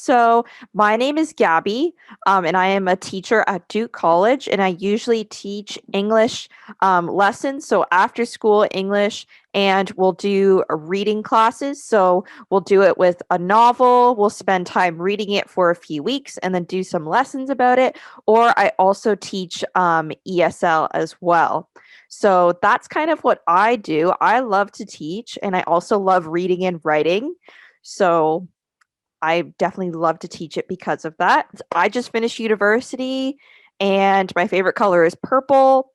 So my name is Gabby, and I am a teacher at Duke College, and I usually teach English lessons. So after school English, and we'll do reading classes. So we'll do it with a novel. We'll spend time reading it for a few weeks, and then do some lessons about it. Or I also teach ESL as well. So that's kind of what I do. I love to teach, and I also love reading and writing. So I definitely love to teach it because of that. I just finished university and my favorite color is purple.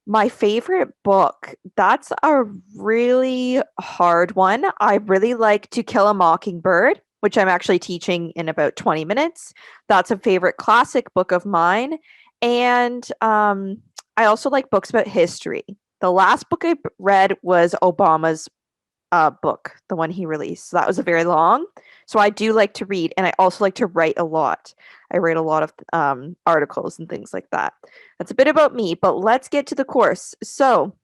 My favorite book, that's a really hard one. I really like To Kill a Mockingbird, which I'm actually teaching in about 20 minutes. That's a favorite classic book of mine. And I also like books about history. The last book I read was Obama's book, the one he released. So that was a very long. So I do like to read, and I also like to write a lot. I write a lot of articles and things like that. That's a bit about me, but let's get to the course. So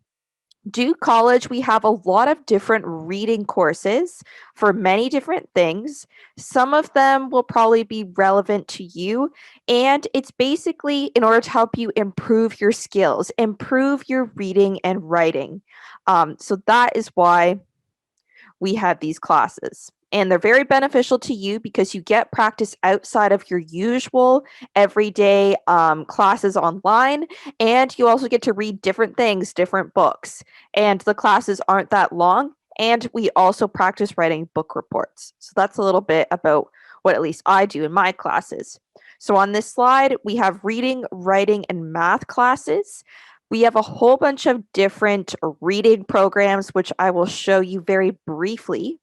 Duke College, we have a lot of different reading courses for many different things. Some of them will probably be relevant to you, and it's basically in order to help you improve your skills, improve your reading and writing. So that is why we have these classes. And they're very beneficial to you because you get practice outside of your usual everyday classes online. And you also get to read different things, different books. And the classes aren't that long. And we also practice writing book reports. So that's a little bit about what at least I do in my classes. So on this slide, we have reading, writing, and math classes. We have a whole bunch of different reading programs, which I will show you very briefly.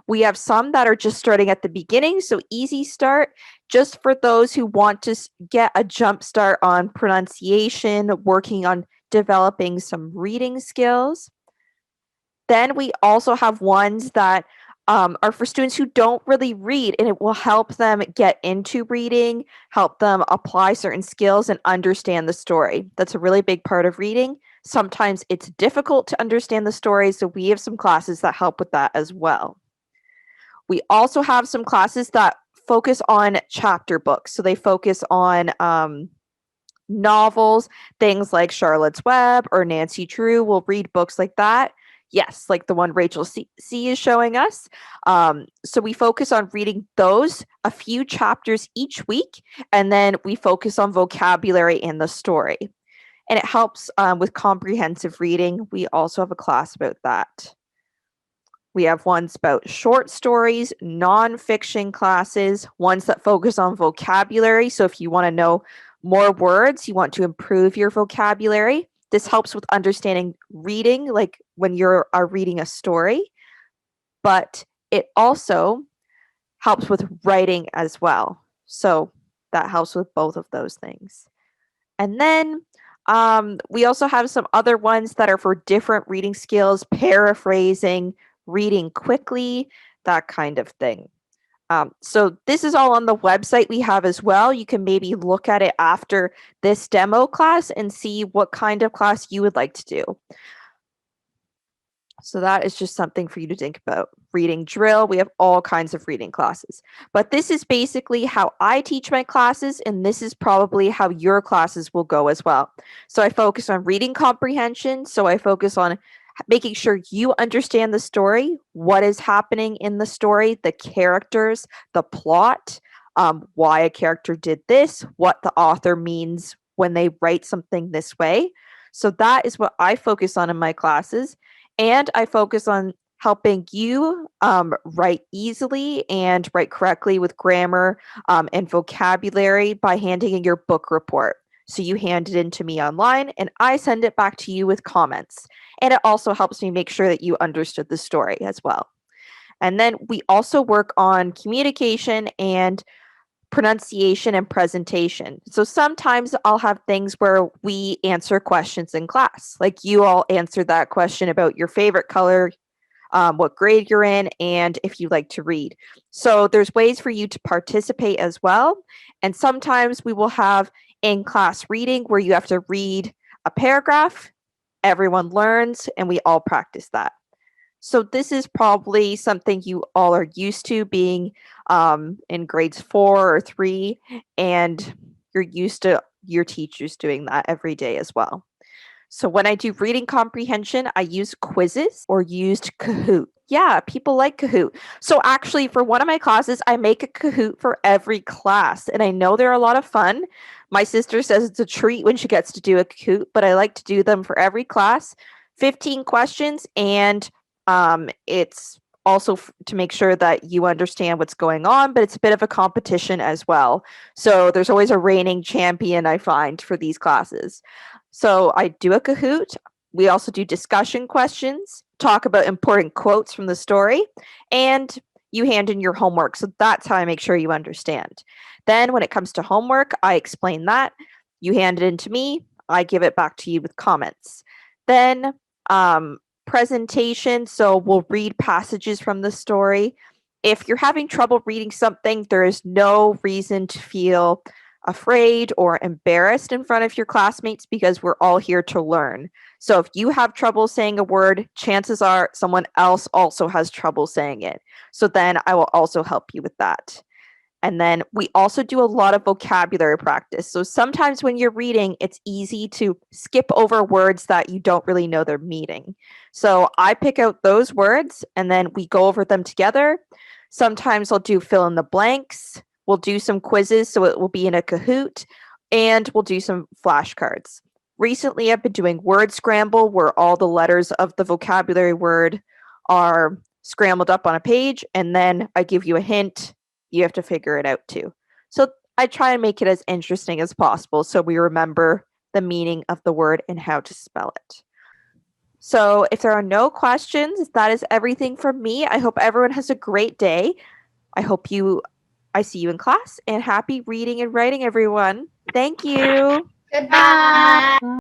We have some that are just starting at the beginning, so easy start, just for those who want to get a jump start on pronunciation, working on developing some reading skills. Then we also have ones that are for students who don't really read, and it will help them get into reading, help them apply certain skills and understand the story. That's a really big part of reading. Sometimes it's difficult to understand the story, so we have some classes that help with that as well. We also have some classes that focus on chapter books. So they focus on novels, things like Charlotte's Web or Nancy Drew. We'll read books like that. Yes, like the one Rachel C is showing us. So we focus on reading those, a few chapters each week, and then we focus on vocabulary in the story. And it helps with comprehensive reading. We also have a class about that. We have ones about short stories, nonfiction classes, ones that focus on vocabulary. So if you want to know more words, you want to improve your vocabulary. This helps with understanding reading, like when you are reading a story, but it also helps with writing as well. So that helps with both of those things. And then we also have some other ones that are for different reading skills, paraphrasing, reading quickly, that kind of thing. So this is all on the website we have as well. You can maybe look at it after this demo class and see what kind of class you would like to do. So that is just something for you to think about. Reading drill, we have all kinds of reading classes. But this is basically how I teach my classes, and this is probably how your classes will go as well. So I focus on reading comprehension. So I focus on making sure you understand the story, what is happening in the story, the characters, the plot, why a character did this, what the author means when they write something this way. So that is what I focus on in my classes. And I focus on helping you write easily and write correctly with grammar and vocabulary by handing in your book report. So you hand it in to me online and I send it back to you with comments. And it also helps me make sure that you understood the story as well. And then we also work on communication and pronunciation and presentation. So sometimes I'll have things where we answer questions in class. Like you all answered that question about your favorite color, what grade you're in, and if you like to read. So there's ways for you to participate as well. And sometimes we will have in-class reading where you have to read a paragraph, everyone learns, and we all practice that. So this is probably something you all are used to being in grades 4 or 3, and you're used to your teachers doing that every day as well. So when I do reading comprehension, I use quizzes or used Kahoot. Yeah, people like Kahoot. So actually, for one of my classes, I make a Kahoot for every class, and I know they're a lot of fun. My sister says it's a treat when she gets to do a Kahoot, but I like to do them for every class. 15 questions, and it's also to make sure that you understand what's going on, but it's a bit of a competition as well. So there's always a reigning champion, I find, for these classes. So I do a Kahoot. We also do discussion questions, talk about important quotes from the story, and you hand in your homework. So that's how I make sure you understand. Then when it comes to homework, I explain that. You hand it in to me. I give it back to you with comments. Then presentation. So we'll read passages from the story. If you're having trouble reading something, there is no reason to feel afraid or embarrassed in front of your classmates because we're all here to learn. So if you have trouble saying a word, chances are someone else also has trouble saying it. So then I will also help you with that. And then we also do a lot of vocabulary practice. So sometimes when you're reading, it's easy to skip over words that you don't really know their meaning. So I pick out those words and then we go over them together. Sometimes I'll do fill in the blanks. We'll do some quizzes, so it will be in a Kahoot, and we'll do some flashcards. Recently, I've been doing word scramble, where all the letters of the vocabulary word are scrambled up on a page, and then I give you a hint. You have to figure it out too. So I try and make it as interesting as possible so we remember the meaning of the word and how to spell it. So if there are no questions, that is everything from me. I hope everyone has a great day. I see you in class, and happy reading and writing, everyone. Thank you. Goodbye.